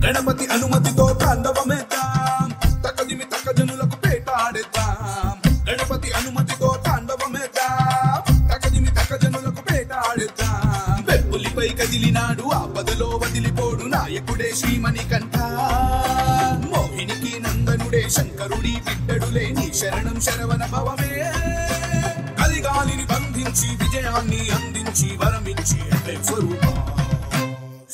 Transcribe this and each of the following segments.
గణపతి అనుమతితో తాండవమేద్దాం, తకదిమి తకజనులకు పేటాడేద్దాం. గణపతి అనుమతితో తాండవమేద్దాం, తకదిమి తకజనులకు పేటాడేద్దాం. వెప్పులిపై కదిలినాడు ఆపదలో వదిలిపోడు నాయకుడే శ్రీమణికంఠ. మోహినికి నందనుడే శంకరుడి బిడ్డడులే నీ శరణం శరవణ భవమే. కలిగాలిని బంధించి విజయాన్ని అందించి వరమించి స్వరూపం.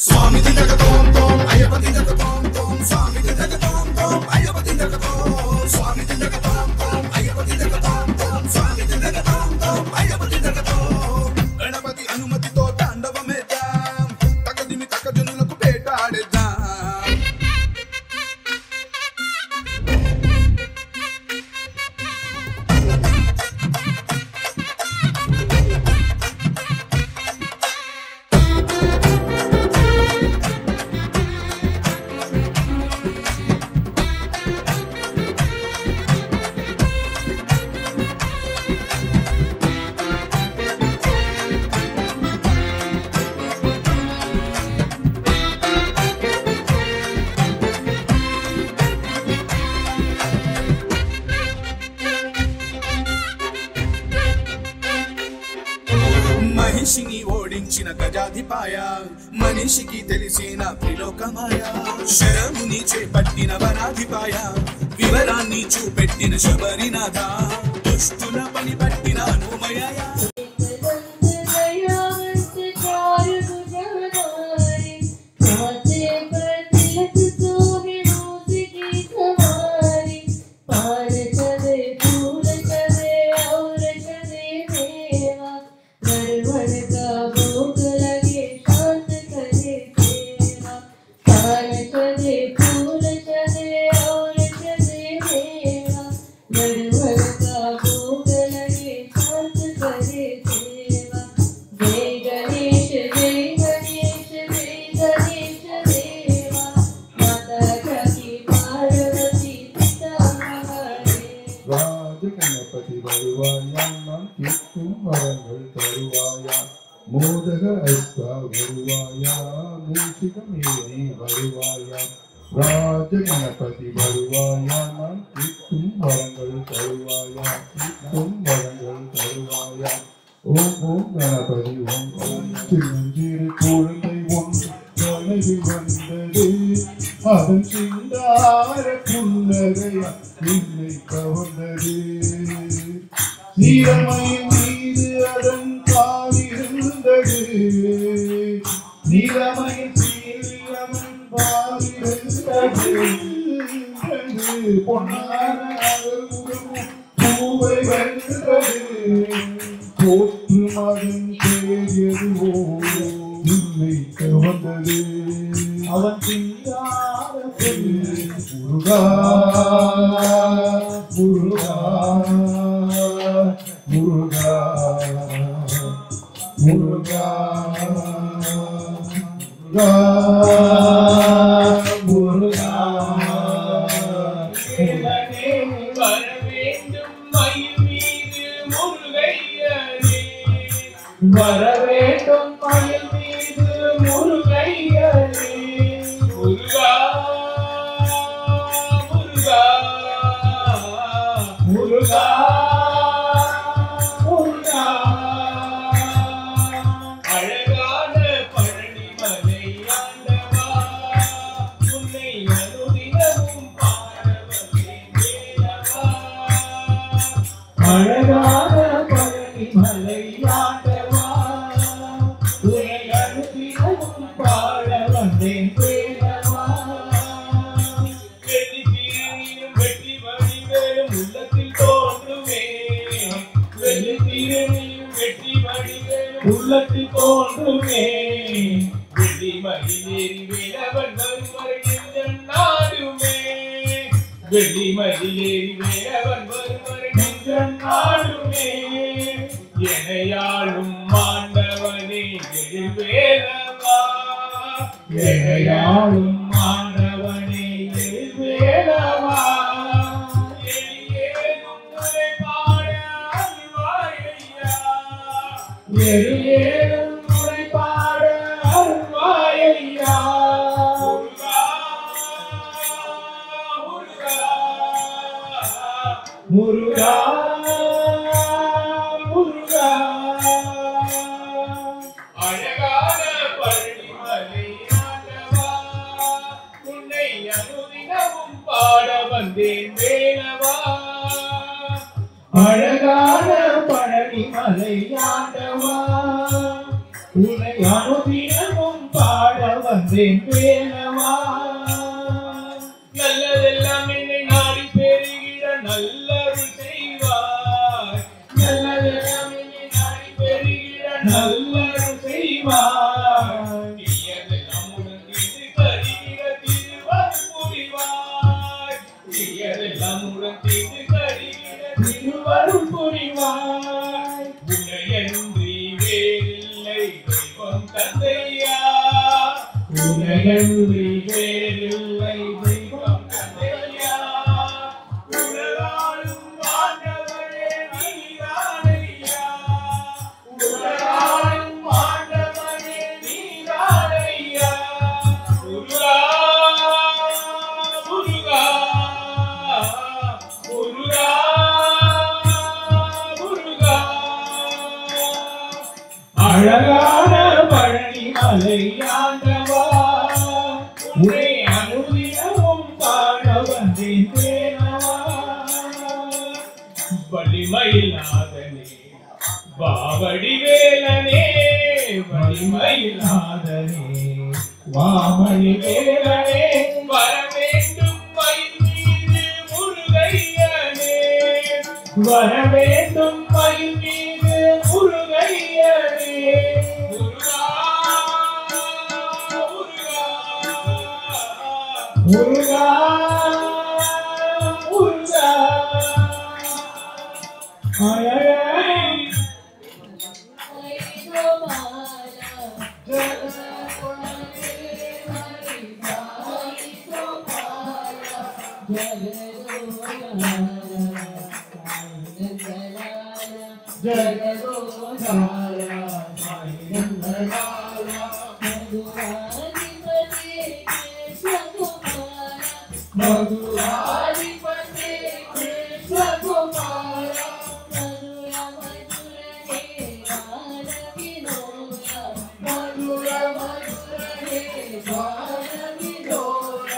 స్వామి దిగతోం తోం అయ్యపతి దిగతోం తోం స్వామి దిగతోం తోం అయ్యపతి దిగతోం స్వామి దిగతోం తోం అయ్యపతి దిగతోం తోం స్వామి దిగతోం తోం అయ్యపతి దిగతోం. గణపతి అనుమతితో తాండవమేద్దాం, తకదిమి తకజనులకు పేటాడేద్దాం. మహిషిని ఓడించిన గజాధిపాయ, మనిషికి తెలిసిన త్రిలోకమాయ. శరముని చేపట్టిన వనాధిపాయ, వివరాన్ని చూపెట్టిన శబరినాథ. దుష్టుల పని పట్టిన అనుమయ. गणपति வருவாயா நாம் கேட்கும் வரங்கள் தருவாயா. மோதக ஐஸ்வா வருவாயா, மூஷிகமேரி வருவாயா. ராஜ கணபதி வருவாயா நாம் கேட்கும் வரங்கள் தருவாயா, கேட்கும் வரங்கள் தருவாயா. ஓம் ஓம் கணபதி ஓம் ஓம். சின்னஞ்சிறு குழந்தை ஒன்று கனவில் வந்தது, அதன் சிங்கார புன்னகையா என்னை கவர்ந்தது. நீலமயின் மீது அதன் பாலிருந்தது, நீலமயின் சீலமன் பாலிருந்தது. பொன்னான பூவை வென்றது, போற்று மகன் தேடியதுவோ என்னை கவர்ந்தது. அவன் சிங்கார முருகா முருகா முருகா முருகா முருகா முருகா. வரவேண்டும் மயில் மீது முருகையனே. முருகா முருகா முருகா முருகா. அழகான பழனி மலை ஆண்டவா, வெள்ளிமயிலேறி வேலவன் வருவரை நெஞ்சம் நாடுமே வெள்ளிமயிலேறி வேலவன் வருவரை நெஞ்சம் நாடுமே எனையாளும் ஆண்டவனே எழுவேலவா எனையாளும் ஆண்டவனே எழுவேலவா எளியேனும் உரை பாட அருள்வாயையா எளியேனும் உரை பாட அருள்வாயையா முருகா முருகா அழகான பழனிமலை ஆண்டவா உன்னை அனுதினமும் பாட வந்தேன் வேலவா அழகான பழனிமலை ஆண்டவா உன்னை அனுதினமும் பாட வந்தேன் வேலவா நல்லதெல்லாம் என்னை நாடி பெறுகிற நல்லருள் செய்வாய் நல்லதெல்லாம் என்னை நாடி பெறுகிற நல்லருள் செய்வாய் தீயதெல்லாம் உடன் தீர்த்து கருகிற திருவருள் புரிவாய் தீயதெல்லாம் உடன் தீர்த்து கருகிற திருவருள் புரிவாய் உன்னையன்றி வேறில்லை தெய்வம் தந்தையா உன்னையன்றி வேறில்லை தெய்வம் தந்தையா உலகாளும் ஆண்டவனே நீதானையா உலகாளும் ஆண்டவனே நீதானையா முருகா முருகா முருகா முருகா அழகான பழனிமலை ஆண்டவா உன்னை அனுதினமும் பாட வந்தேன் வேலவா வலிமயிலாதனே வாவடி வேலனே வலிமயிலாதனே வாமணி வேலனே வரவேண்டும் மயில் மீது முருகையனே வரவேண்டும் மயில் மீது முருகையனே முருகா முருகா முருகா மதுராதிபதி கிருஷ்ண குமார மதுர மதுரே பாரவிதோர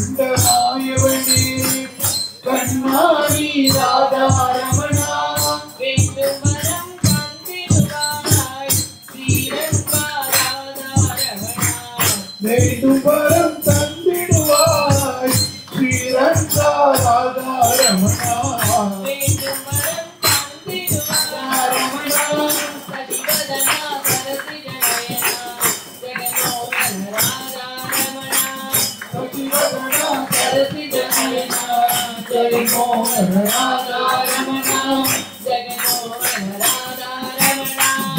வெண்மையுண்டமாயவனே கண்ணாடி ராதாரமணா வேண்டும் வரம் தந்திடுவாய் Sriranga Radha Ramana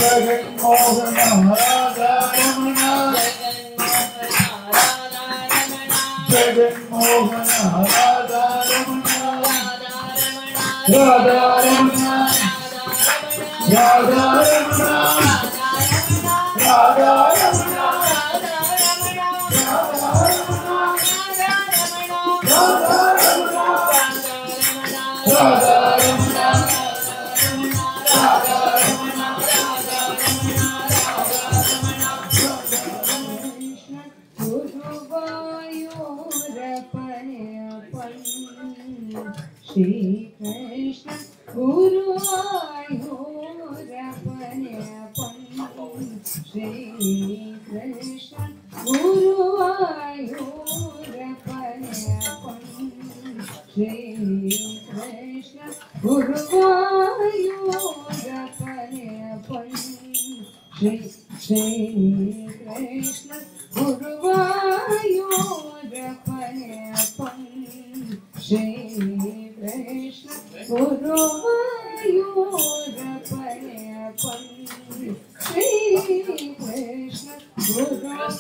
Jaganmohan Radha Ramana Jaganmohan Radha Ramana Jaganmohan Radha Ramana Jaganmohan Radha Ramana Radha Ramana Radha Ramana Radha Ramana Shri Krishna Guru Ayurapanapan Shri Krishna Guru Ayurapanapan Shri Krishna Guru Ayurapanapan Shri Krishna Guru Ayurapanapan Shri Krishna Guru Ayurapanapan Shri Krishna Guru Ayurapanapan Shri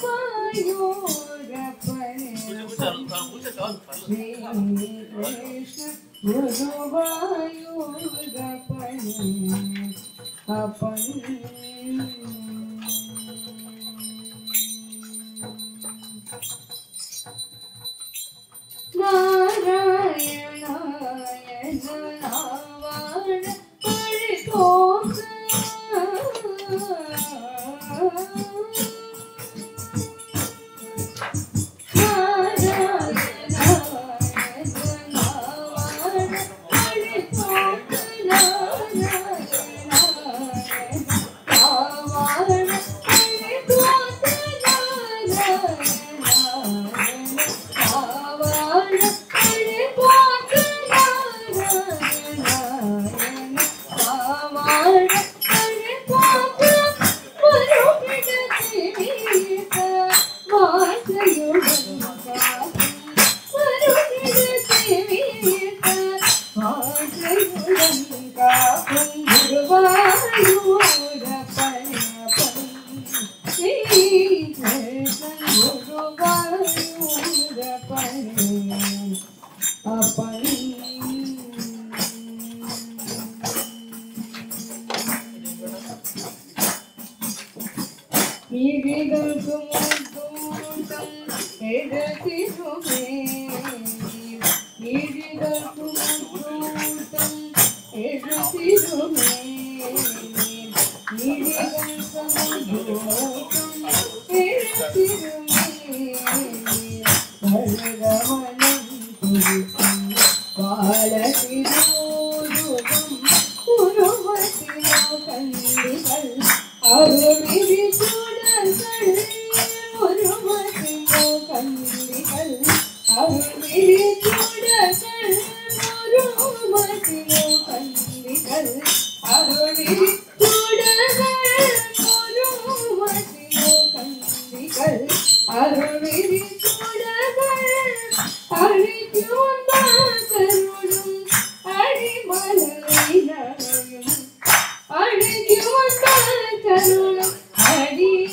Krishna Guru Ayurapanapan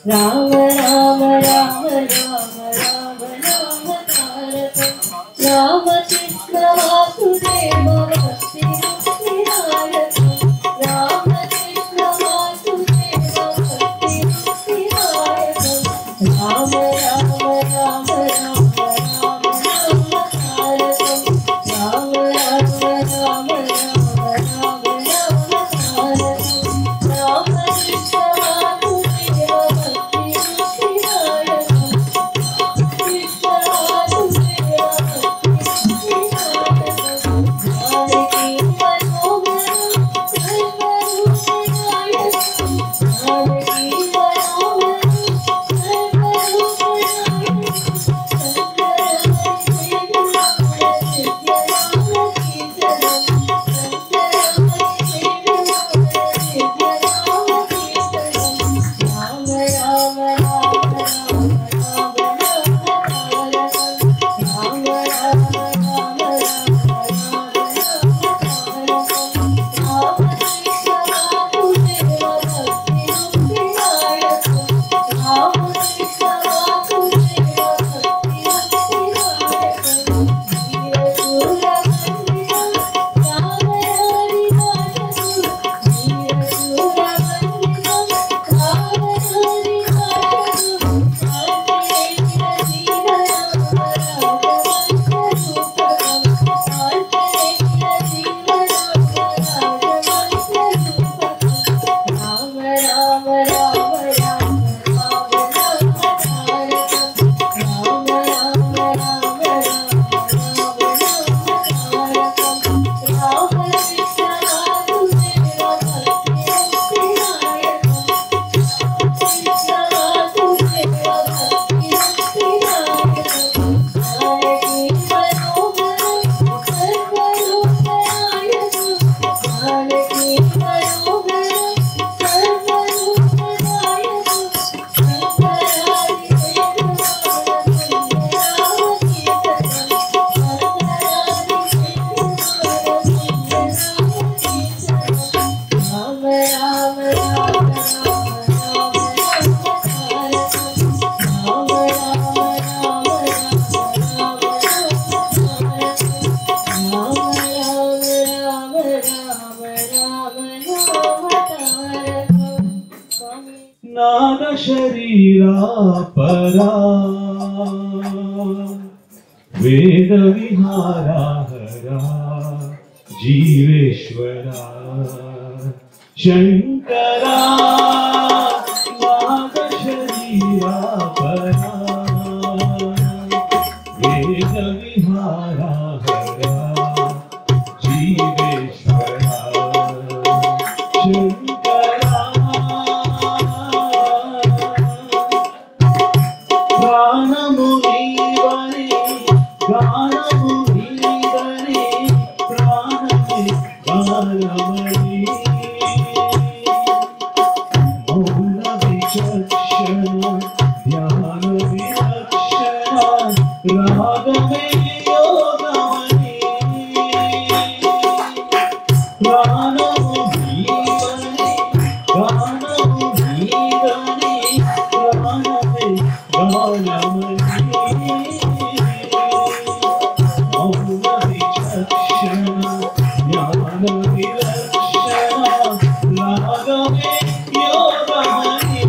Ram Ram Ram Ram Ram नाम तारकं राम कृष्ण वासुदेव भक्ति मुक्तिदायकं राम कृष्ण वासुदेव भक्ति मुक्तिदायकं राम राम राम राम राम नाम तारकं राम राम राम राम राम नाम तारकं राम कृष्ण वासुदेव भक्ति मुक्तिदायकं शरीरापरा वेद विहारा हरा जीवेश्वरा शंकरा नाग शरीरापरा वेद विहारा हरा जीवेश्वरा शंकरा प्राणमुनीवने गानमुनीवने प्राणमे गानमणि मौन विचक्षण ध्यान विलक्षण रागमे योगमणि प्राणमुनीवने गानमुनीवने प्राणमे गानमणि मौन विचक्षण ध्यान विलक्षण रागमे योगमणि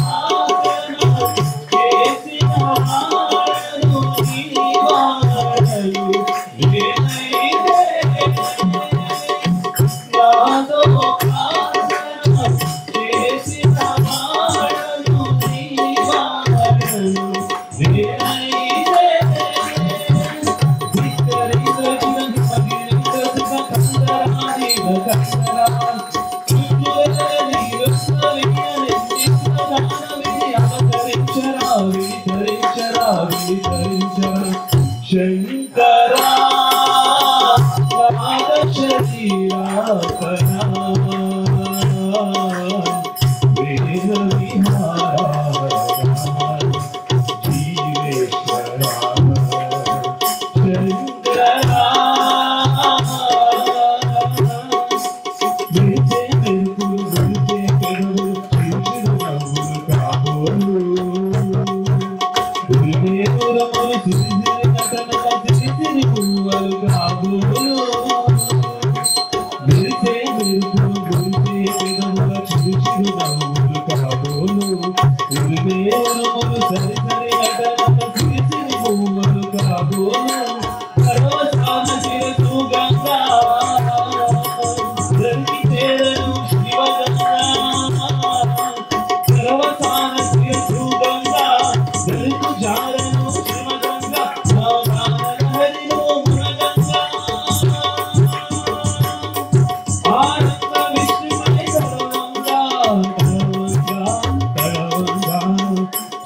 नादोपासन केसिन हारनु नीवारनु विनयिते नादोपासन केसिन हारनु नीवारनु विनयिते शंकरा नाग शरीरापरा वेद विहारा जीवेश्वरा शंकरा मेरे बिल्कुल बोलते करो तिरुचिरुनव्वुलु కాబోలు उर्मे उरमुलु सिरिसिरि नटनల सिरिसिरि పువ్వులు కాబోలు मेरे बिल्कुल बोलते పెదవుల చిరుచిరునవ్వులు కాబోలు उर्मे उरमुलु సరిసరి నటనల సిరిసిరి పువ్వులు కాబోలు పరవశాన చేతు గంగా రంగి తేరను శివగంగా పరవశాన చేతు గంగా దళితు జారను శివగంగా నవగాన హరిలో మునగంగా ఆనంద విష్ణుమై తరవంగా తరవంగా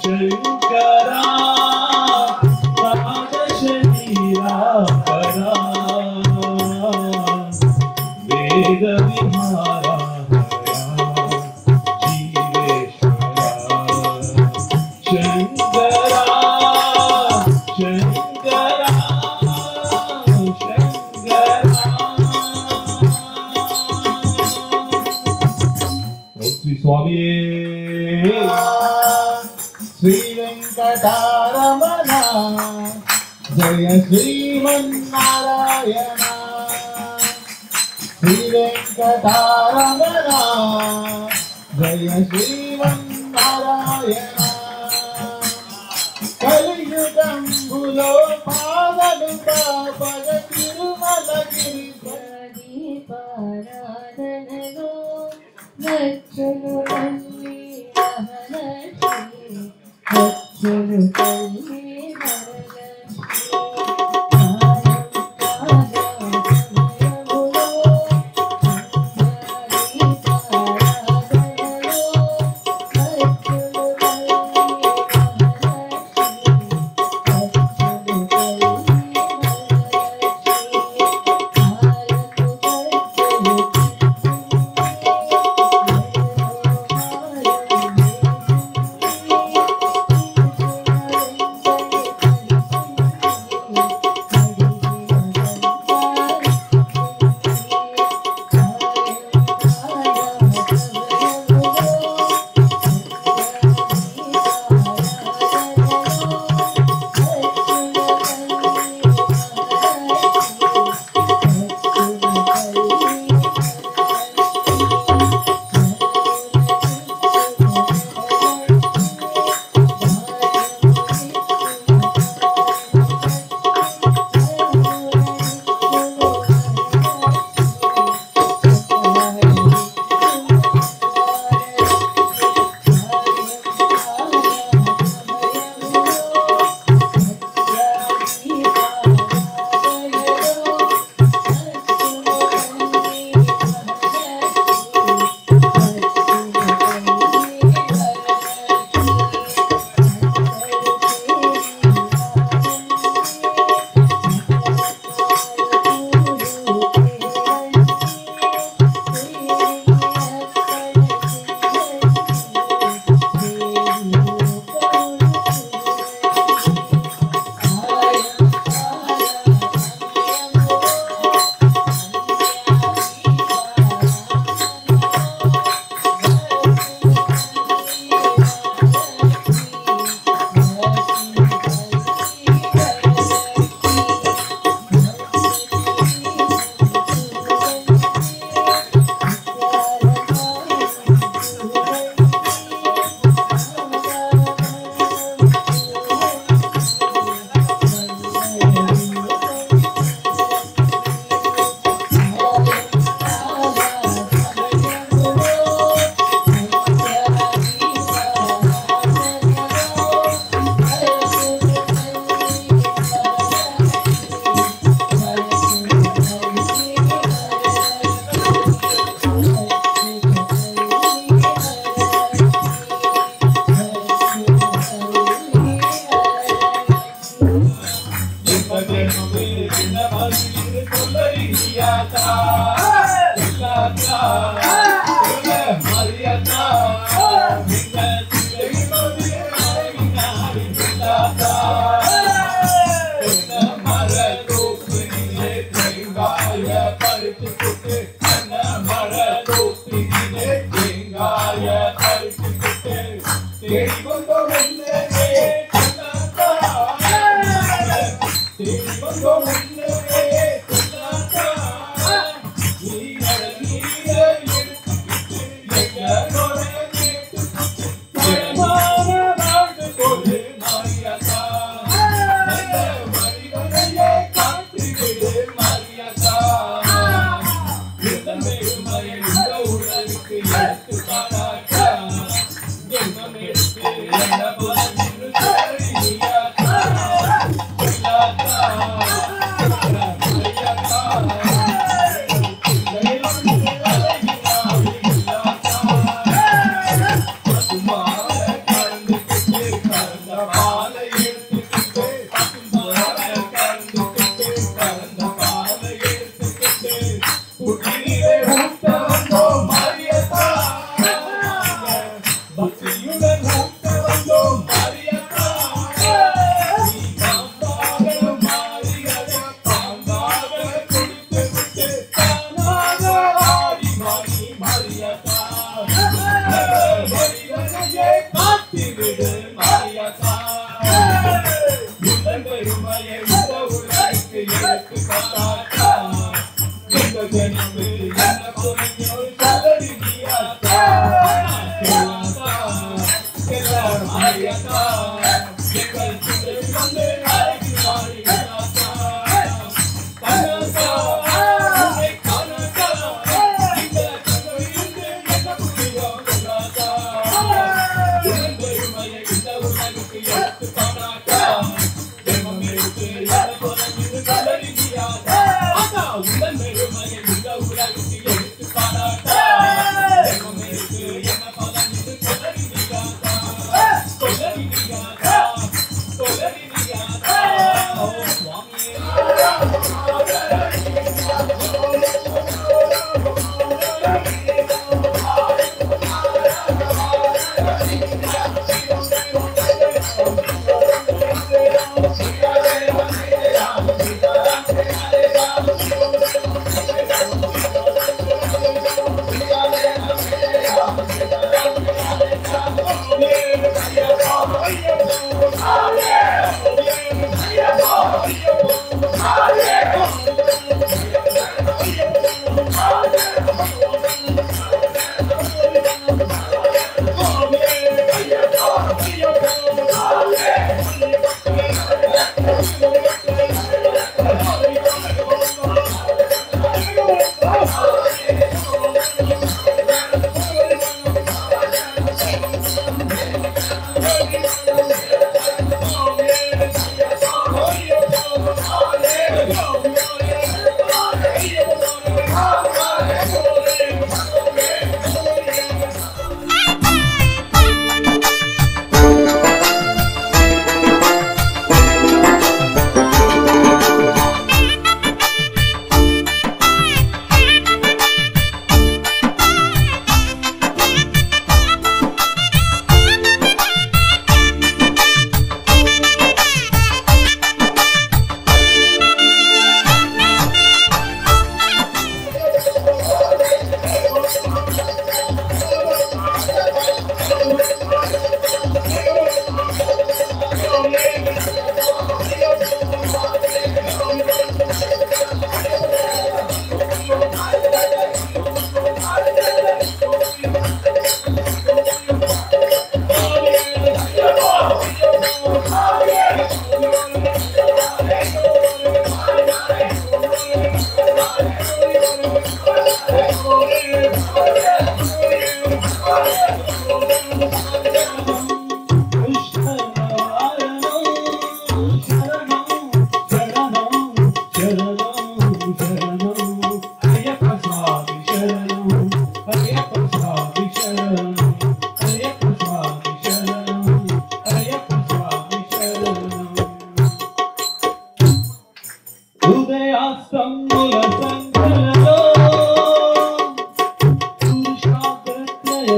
శంకరా నాగ శరీరాపరా వేద విహారా జీవేశ్వరా శంకరా శంకరా ఓం శ్రీ స్వామి శ్రీ వెంకటారమణ జయ శ్రీమన్నారాయణ శ్రీ వెంకటారమణ జయ శ్రీమన్నారాయణ కలియుగంబులో పాదలు పాపగ తిరుమలగిరి దీపారాధనలో వచ్చును తల్లి మహాలక్ష్మి వచ్చును తల్లి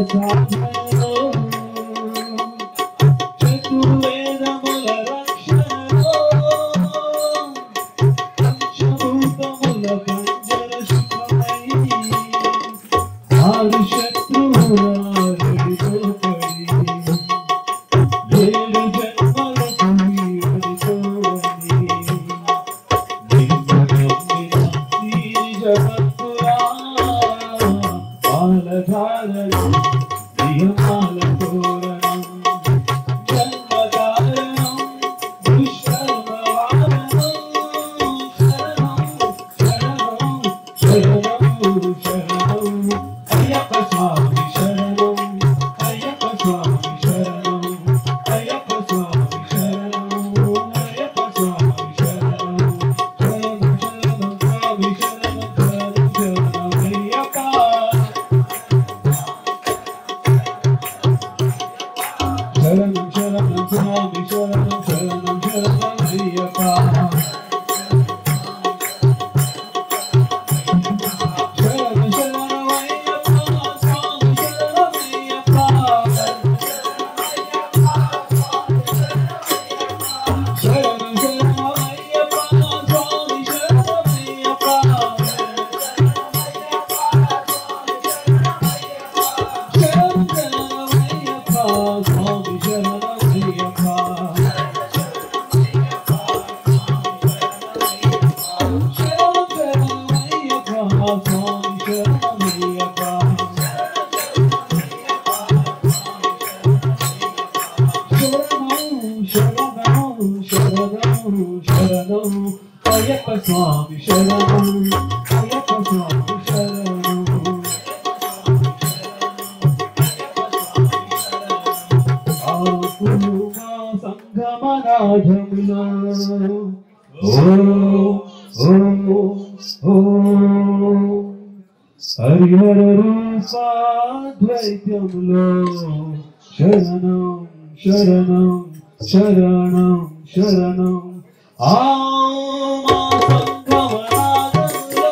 సాధనలో చతుర్వేదముల రక్షణలో పంచభూతముల పంజర సుఖమై ఆరు శత్రువులాడి తోపడి ఏడు జన్మలకు వీడితోని నిన్నమ్మిన దీని జగత్తురా పాలధారలు నియమాల తోరణం జన్మధారణం దుష్కర్మవారణం శరణం శరణం అయ్యప్ప స్వామి శరణం అయ్యప్ప స్వామి శరణం అయ్యప్ప స్వామి శరణం అయ్యప్ప స్వామి శరణం శరణం శరణం స్వామి శరణం శరణం శరణం అయ్యప్ప శరణం శరణం స్వామి శరణం శరణం శరణం అయ్యప్ప శరణం శరణం అయ్యప్ప స్వామి శరణం అయ్యప్ప శరణం శరణం అయ్యప్ప స్వామి శరణం అయ్యప్ప శరణం శరణం అయ్యప్ప స్వామి శరణం అయ్యప్ప శరణం శరణం అయ్యప్ప స్వామి శరణం అయ్యప్ప శరణం శరణం శరణం అయ్యప్ప స్వామి శరణం అయ్యప్ప స్వామి శరణం ఆకుమా సంగమనాథములో ఓ హరిహర రూపాద్వైత్యములో శరణం శరణం శరణం శరణం ఆమా సంగమనాథములో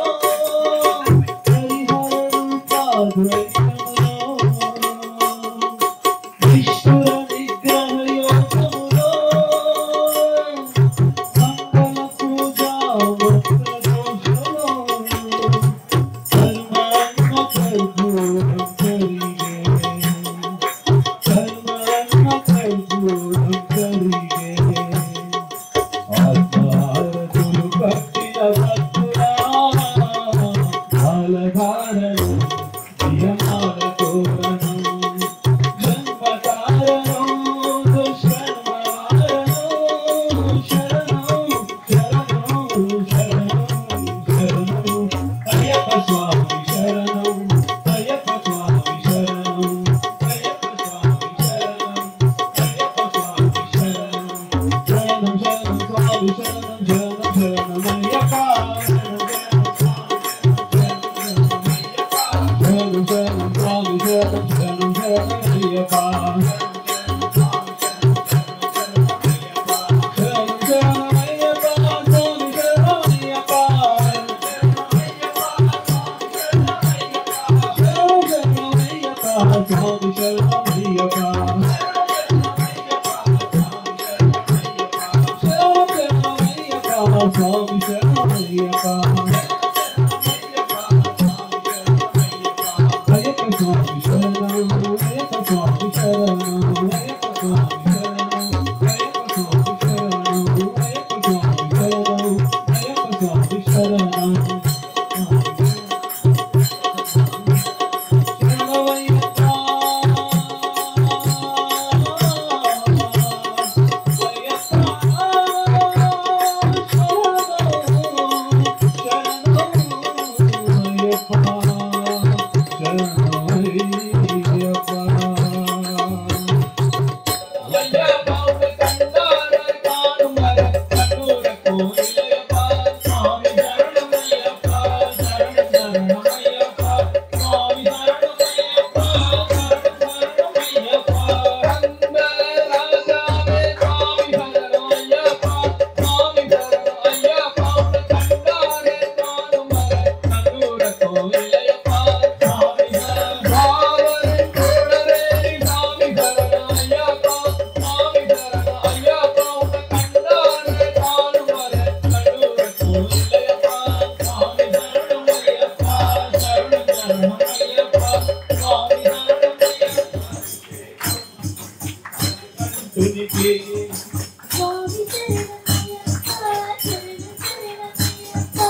హరిహర రూపాద్వైత్యములో విష్ణు నిగ్రహ యోగములో మంగళ పూజా మంత్ర దోషలో కర్మాత్మ కర్పూరం కరిగే కర్మాత్మ కర్పూరం కరిగే ఆత్మహారతులు కట్టిన భక్తులా బాలధారలు నియమాల తోరణం జన్మకారణం దుష్కర్మవారణం శరణం శరణం శరణం శరణం అయ్యప్ప స్వామి శరణం అయ్యప్ప స్వామి శరణం అయ్యప్ప స్వామి శరణం అయ్యప్ప స్వామి శరణం శరణం శరణం స్వామి శరణం శరణం శరణం అయ్యప్ప శరణం శరణం స్వామి శరణం శరణం శరణం అయ్యప్ప శరణం శరణం అయ్యప్ప స్వామి శరణం అయ్యప్ప శరణం శరణం అయ్యప్ప స్వామి శరణం అయ్యప్ప శరణం శరణం అయ్యప్ప స్వామి శరణం అయ్యప్ప అయ్యప్ప స్వామి శరణం అయ్యప్ప స్వామి శరణం అయ్యప్ప స్వామి శరణం అయ్యప్ప స్వామి శరణం అయ్యప్ప స్వామి శరణం అయ్యప్ప స్వామి శరణం శరణమయ్యప్ప అయ్యప్ప துதிப்பே சுவாமி சரணமையப்பா சரணமையப்பா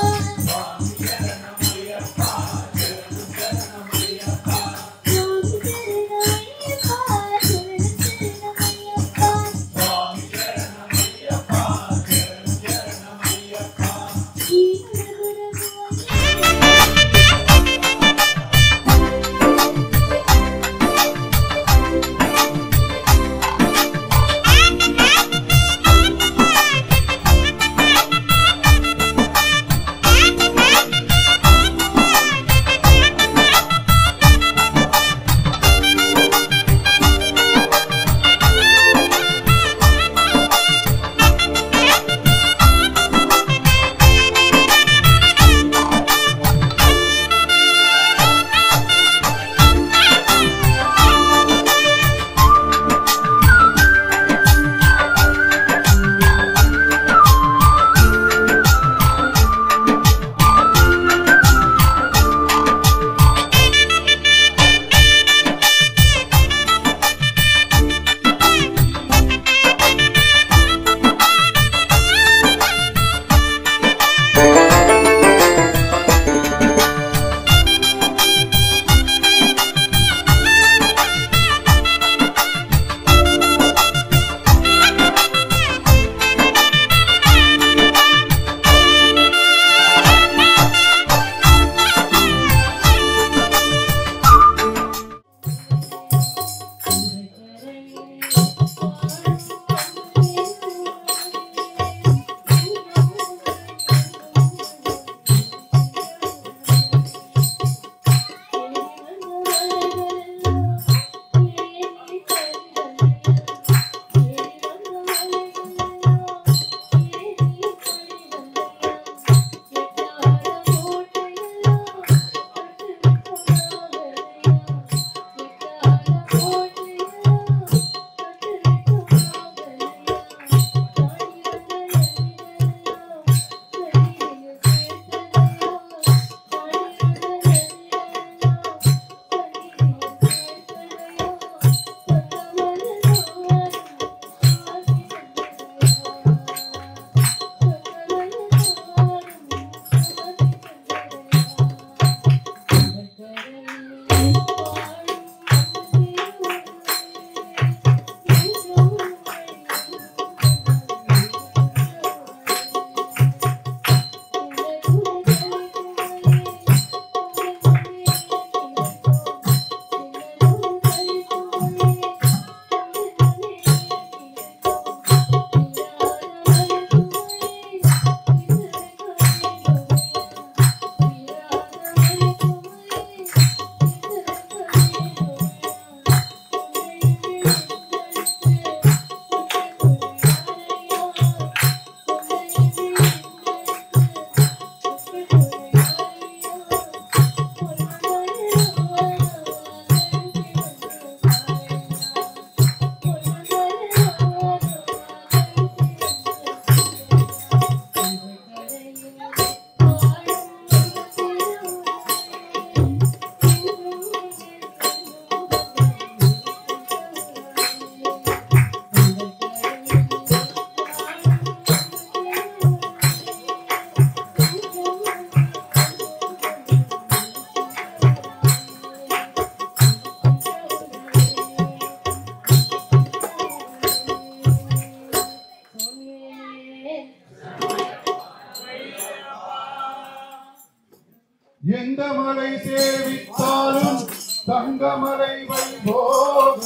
எந்த மலை சேவித்தாலும் தங்கமலை வைபோகம்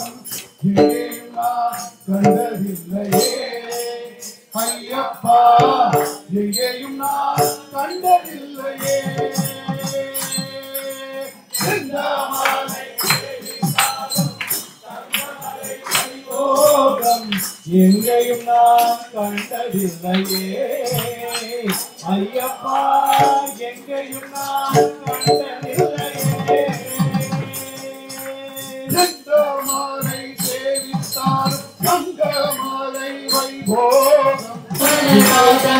எங்கேயும் நான் கண்டதில்லையே ஐயப்பா, எங்கேயும் நான் கண்டதில்லையே. எந்த மலை சேவித்தாலும் தங்கமலை வைபோகம் எங்கேயும் நான் கண்டதில்லையே ஐயப்பா, எங்கேயும் நான் கண்டதில்லையே. மாலை சேவித்தால் தங்க மாலை வைபோகம் ஐயப்பா,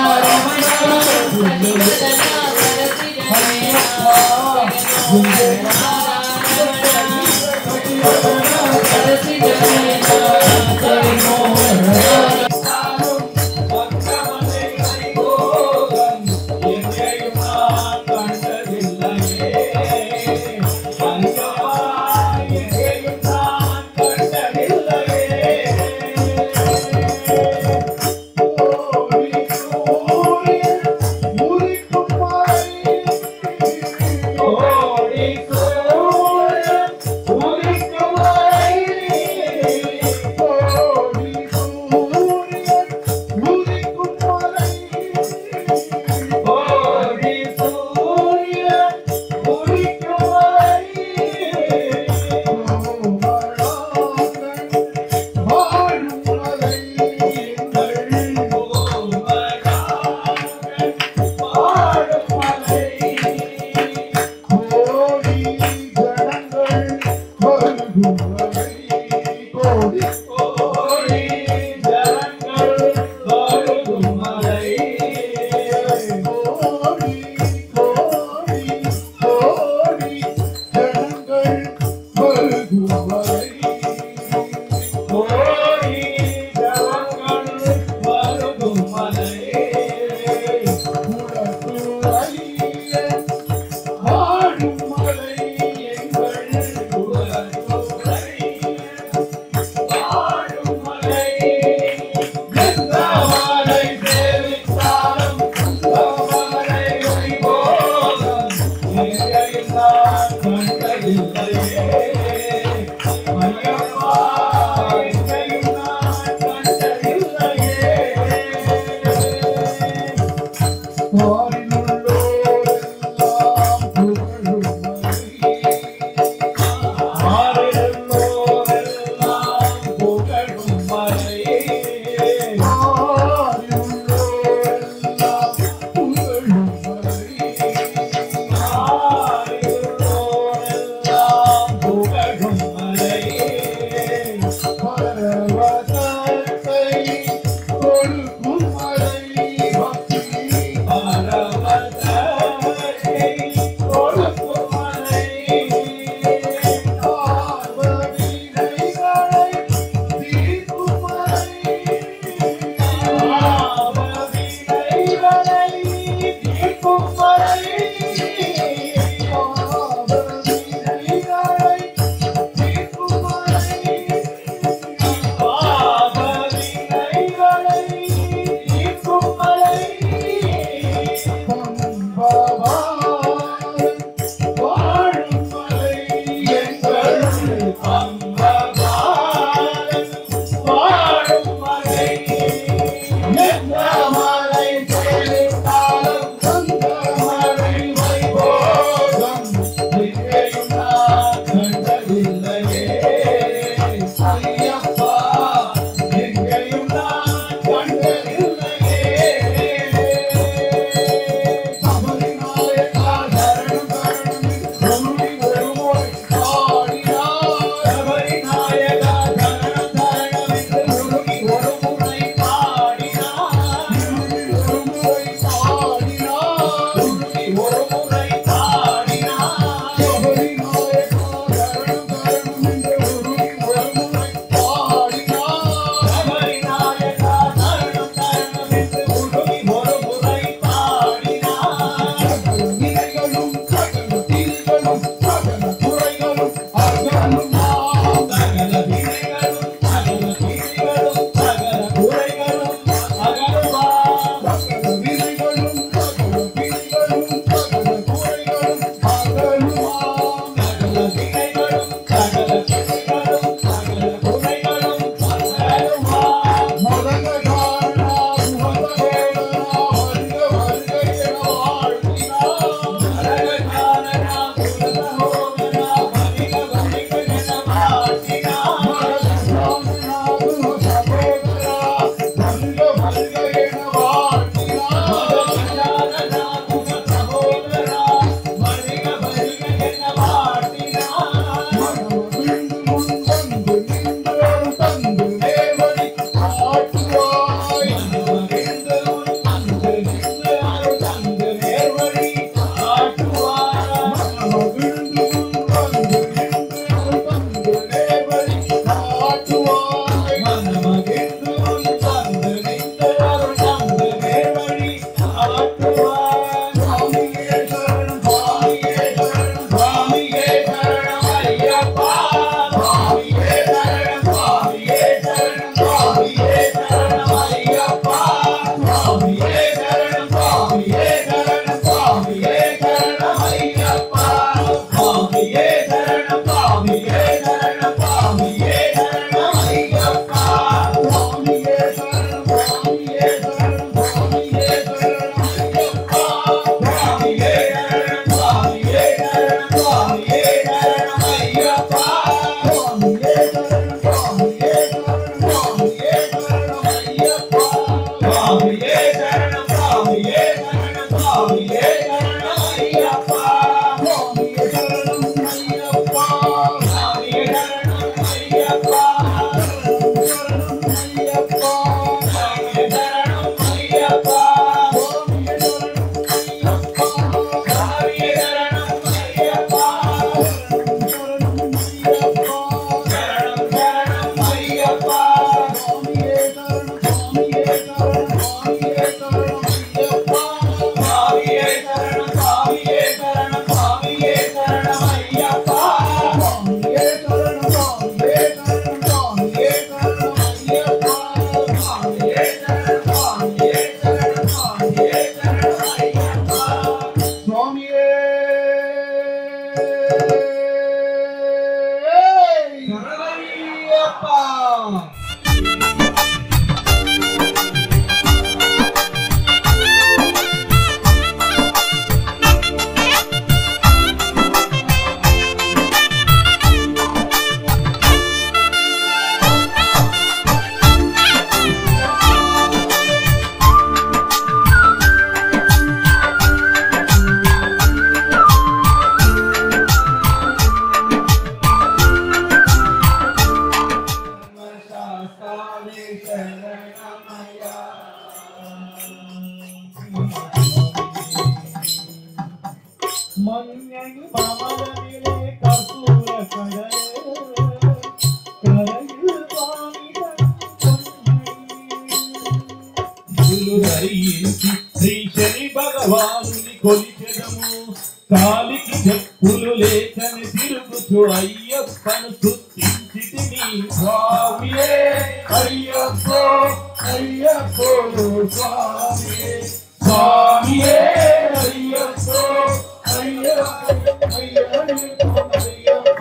శ్రీ శని భగవానుని కొలిచెదము కాలికి చెప్పులు లేచని తిరుగుతూ అయ్యప్పను స్తుతించితిని స్వామియే అయ్యప్పో అయ్యప్పో స్వామియే స్వామియే అయ్యప్పో అయ్యప్పో అయ్యప్పో అయ్యప్ప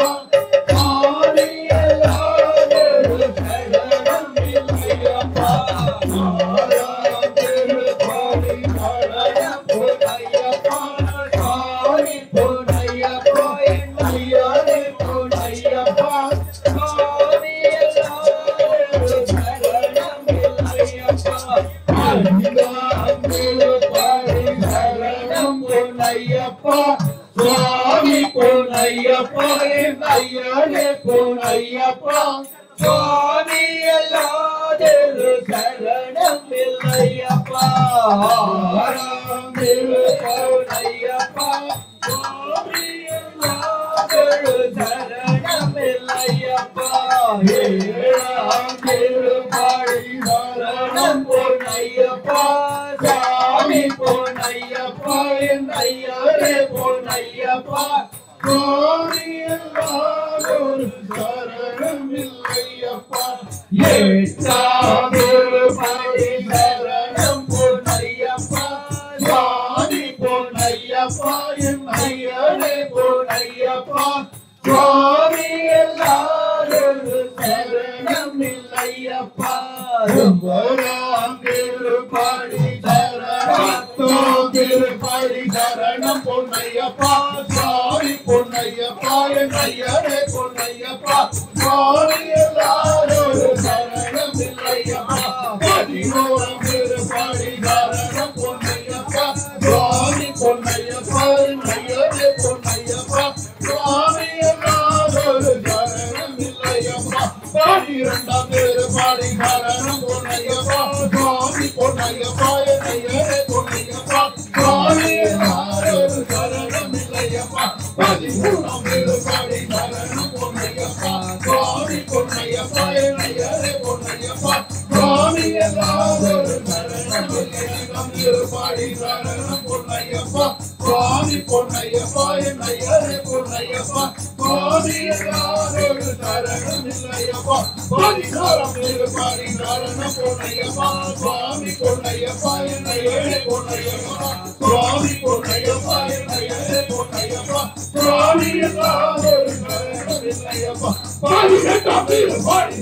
Swami பொன்னையப்பா என் ஐயனே பொன்னையப்பா சுவாமி எல்லாதொரு சரணம் இல்லையப்பா திரு பொன்னையப்பா சுவாமி எல்லாதொரு சரணம் இல்லையப்பா ஏழாம் திருப்பாடி சரணம் பொன்னையப்பா சாமி பொன்னையப்பா என் ஐயனே பொன்னையப்பா சுவாமி எல்லாதொரு சரணம் இல்லையப்பா ஏழாம் திருப்பாடி சரணம் பொன்னையப்பா சாமி பொன்னையப்பா என் ஐயனே பொன்னையப்பா சுவாமி எல்லாதொரு சரணம் இல்லையப்பா திருப்பாடி சரணம் திருப்பாடி சரணம் பொன்னையப்பா சுவாமி பொன்னையப்பா என் ஐயனே பொன்னையப்பா சுவாமி எல்லாதொரு சரணம் இல்லையப்பா பதினோராம் திருப்பாடி சரணம் பொன்னையப்பா சுவாமி பொன்னையப்பா என் ஐயனே பொன்னையப்பா சுவாமி எல்லாதொரு சரணம் இல்லையப்பா பன்னிரண்டாம் திருப்பாடி சரணம் பொன்னையப்பா சுவாமி பொன்னையப்பா என் ஐயனே பொன்னையப்பா சுவாமி எல்லாதொரு சரணம் இல்லையப்பா பதிமூணாம் திருப்பாடி சரணம் பொன்னையப்பா சுவாமி பொன்னையப்பா என் ஐயனே பொன்னையப்பா சுவாமி எல்லாதொரு சரணம் இல்லையப்பா திருப்பாடி சரணம் பொன்னையப்பா சுவாமி பொன்னையப்பா என் ஐயனே பொன்னையப்பா சுவாமி எல்லாதொரு சரணம் இல்லையப்பா பதினாறாம் திருப்பாடி சரணம் பொன்னையப்பா சுவாமி பொன்னையப்பா என் ஐயனே பொன்னையப்பா சுவாமி பொன்னையப்பா என் ஐயனே பொன்னையப்பா சுவாமி எல்லாதொரு சரணம் இல்லையப்பா பதினெட்டாம் திருப்பாடி